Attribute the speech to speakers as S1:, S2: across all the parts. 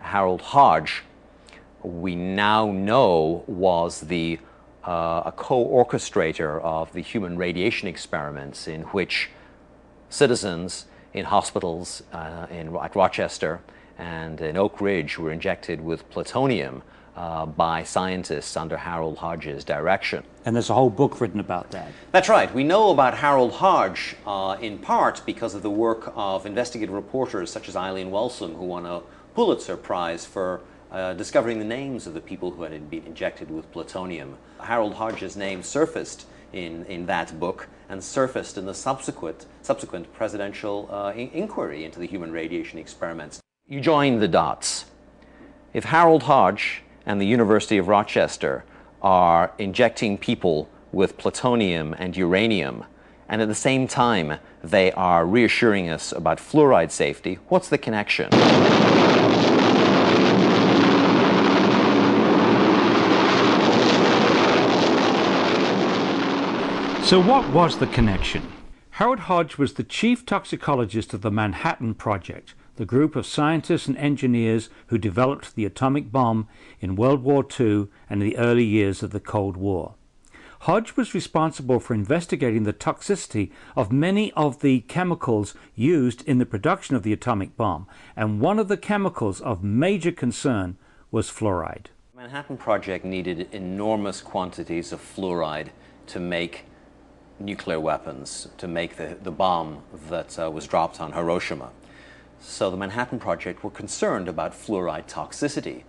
S1: Harold Hodge, we now know was a co-orchestrator of the human radiation experiments in which citizens in hospitals at Rochester and in Oak Ridge were injected with plutonium by scientists under Harold Hodge's direction.
S2: And there's a whole book written about that.
S1: That's right. We know about Harold Hodge in part because of the work of investigative reporters such as Eileen Walsum, who won a Pulitzer Prize for discovering the names of the people who had been injected with plutonium. Harold Hodge's name surfaced in that book and surfaced in the subsequent presidential inquiry into the human radiation experiments. You join the dots. If Harold Hodge and the University of Rochester are injecting people with plutonium and uranium, and at the same time they are reassuring us about fluoride safety, what's the connection?
S2: So what was the connection? Harold Hodge was the chief toxicologist of the Manhattan Project, the group of scientists and engineers who developed the atomic bomb in World War II and in the early years of the Cold War. Hodge was responsible for investigating the toxicity of many of the chemicals used in the production of the atomic bomb, and one of the chemicals of major concern was fluoride.
S1: The Manhattan Project needed enormous quantities of fluoride to make nuclear weapons, to make the bomb that was dropped on Hiroshima. So the Manhattan Project were concerned about fluoride toxicity.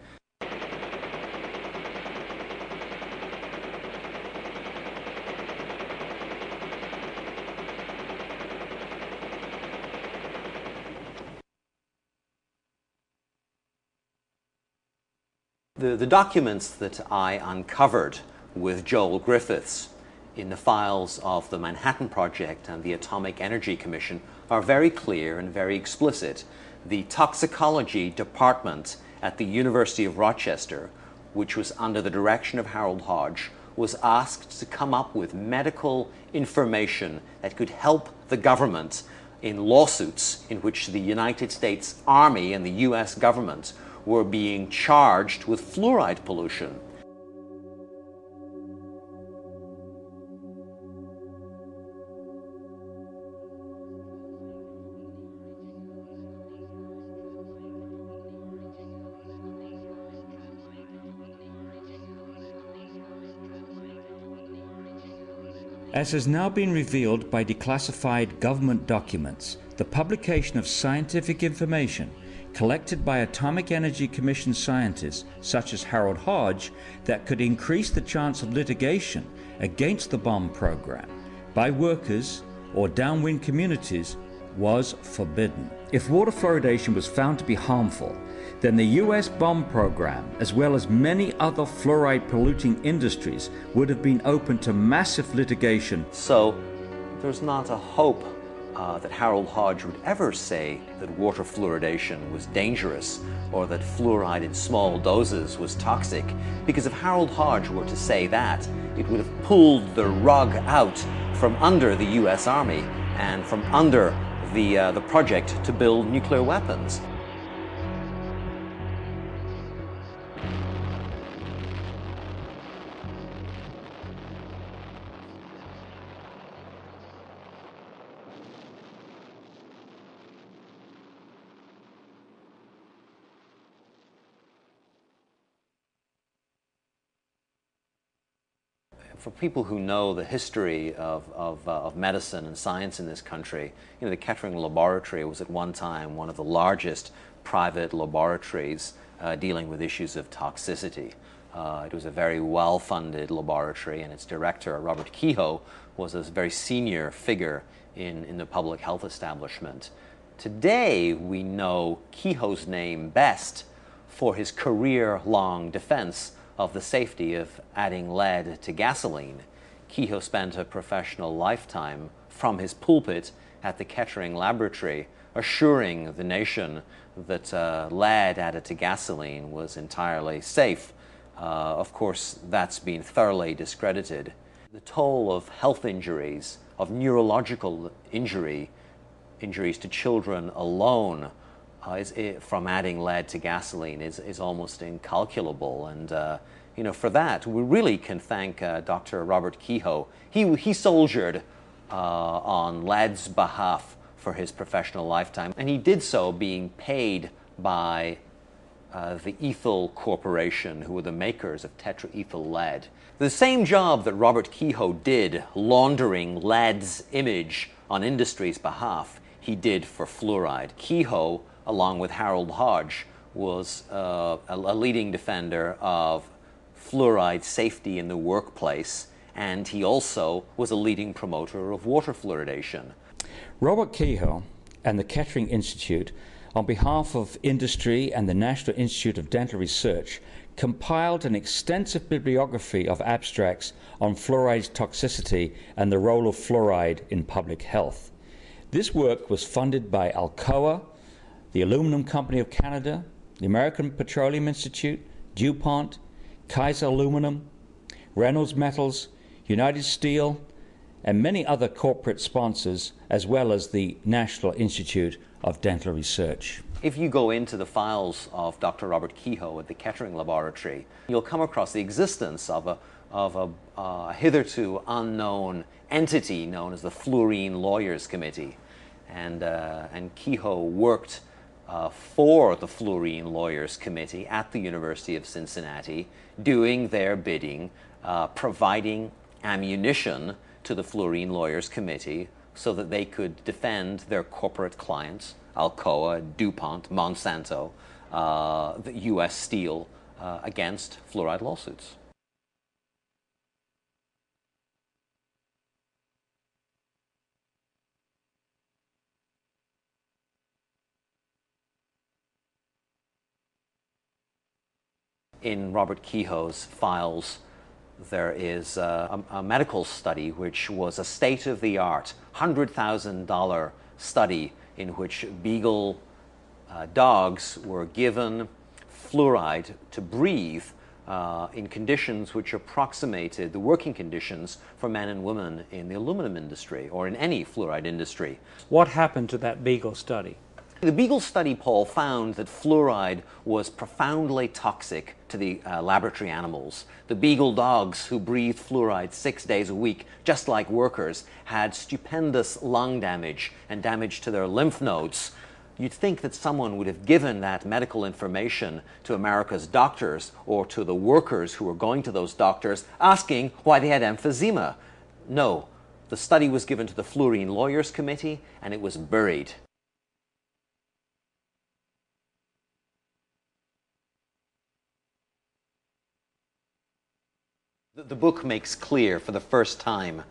S1: The documents that I uncovered with Joel Griffiths in the files of the Manhattan Project and the Atomic Energy Commission are very clear and very explicit. The toxicology department at the University of Rochester, which was under the direction of Harold Hodge, was asked to come up with medical information that could help the government in lawsuits in which the United States Army and the US government were being charged with fluoride pollution.
S2: As has now been revealed by declassified government documents, the publication of scientific information collected by Atomic Energy Commission scientists such as Harold Hodge that could increase the chance of litigation against the bomb program by workers or downwind communities was forbidden. If water fluoridation was found to be harmful, then the US bomb program, as well as many other fluoride polluting industries, would have been open to massive litigation.
S1: So there's not a hope that Harold Hodge would ever say that water fluoridation was dangerous or that fluoride in small doses was toxic, because if Harold Hodge were to say that, it would have pulled the rug out from under the US Army and from under the project to build nuclear weapons. For people who know the history of medicine and science in this country, you know, the Kettering Laboratory was at one time one of the largest private laboratories dealing with issues of toxicity. It was a very well-funded laboratory, and its director, Robert Kehoe, was a very senior figure in the public health establishment. Today, we know Kehoe's name best for his career-long defense of the safety of adding lead to gasoline. Kehoe spent a professional lifetime from his pulpit at the Kettering Laboratory assuring the nation that lead added to gasoline was entirely safe. Of course, that's been thoroughly discredited. The toll of health injuries, of neurological injuries to children alone from adding lead to gasoline is almost incalculable. And you know, for that, we really can thank Dr. Robert Kehoe. He soldiered on lead's behalf for his professional lifetime, and he did so being paid by the Ethyl Corporation, who were the makers of tetraethyl lead. The same job that Robert Kehoe did laundering lead's image on industry's behalf, he did for fluoride. Kehoe, along with Harold Hodge, was a leading defender of fluoride safety in the workplace, and he also was a leading promoter of water fluoridation.
S2: Robert Kehoe and the Kettering Institute, on behalf of industry and the National Institute of Dental Research, compiled an extensive bibliography of abstracts on fluoride's toxicity and the role of fluoride in public health. This work was funded by Alcoa, the Aluminum Company of Canada, the American Petroleum Institute, DuPont, Kaiser Aluminum, Reynolds Metals, United Steel, and many other corporate sponsors, as well as the National Institute of Dental Research.
S1: If you go into the files of Dr. Robert Kehoe at the Kettering Laboratory, you'll come across the existence of a hitherto unknown entity known as the Fluorine Lawyers Committee. And Kehoe worked for the Fluorine Lawyers Committee at the University of Cincinnati, doing their bidding, providing ammunition to the Fluorine Lawyers Committee so that they could defend their corporate clients, Alcoa, DuPont, Monsanto, the U.S. Steel, against fluoride lawsuits. In Robert Kehoe's files, there is a medical study which was a state-of-the-art $100,000 study in which Beagle dogs were given fluoride to breathe in conditions which approximated the working conditions for men and women in the aluminum industry or in any fluoride industry.
S3: What happened to that Beagle study?
S1: The Beagle study, Paul, found that fluoride was profoundly toxic to the laboratory animals. The Beagle dogs who breathed fluoride 6 days a week, just like workers, had stupendous lung damage and damage to their lymph nodes. You'd think that someone would have given that medical information to America's doctors or to the workers who were going to those doctors asking why they had emphysema. No, the study was given to the Fluorine Lawyers Committee and it was buried. The book makes clear for the first time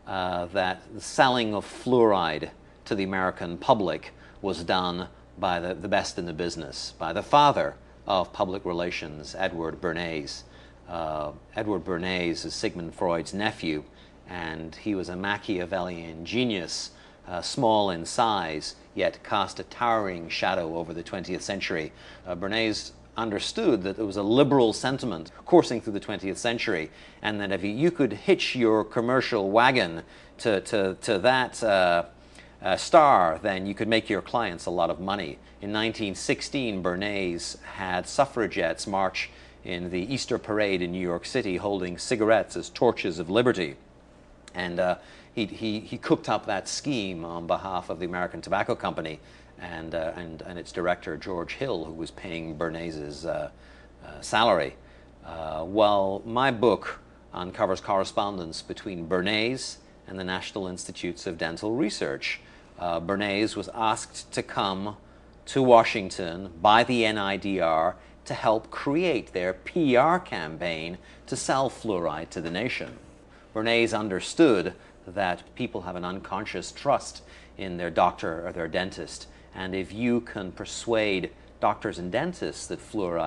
S1: that the selling of fluoride to the American public was done by the best in the business, by the father of public relations, Edward Bernays. Edward Bernays is Sigmund Freud's nephew, and he was a Machiavellian genius, small in size, yet cast a towering shadow over the 20th century. Bernays understood that there was a liberal sentiment coursing through the 20th century, and that if you could hitch your commercial wagon to that star, then you could make your clients a lot of money. In 1916, Bernays had suffragettes march in the Easter Parade in New York City holding cigarettes as torches of liberty. And he cooked up that scheme on behalf of the American Tobacco Company and its director, George Hill, who was paying Bernays's salary. Well, my book uncovers correspondence between Bernays and the National Institutes of Dental Research. Bernays was asked to come to Washington by the NIDR to help create their PR campaign to sell fluoride to the nation. Bernays understood that people have an unconscious trust in their doctor or their dentist, and if you can persuade doctors and dentists that fluoride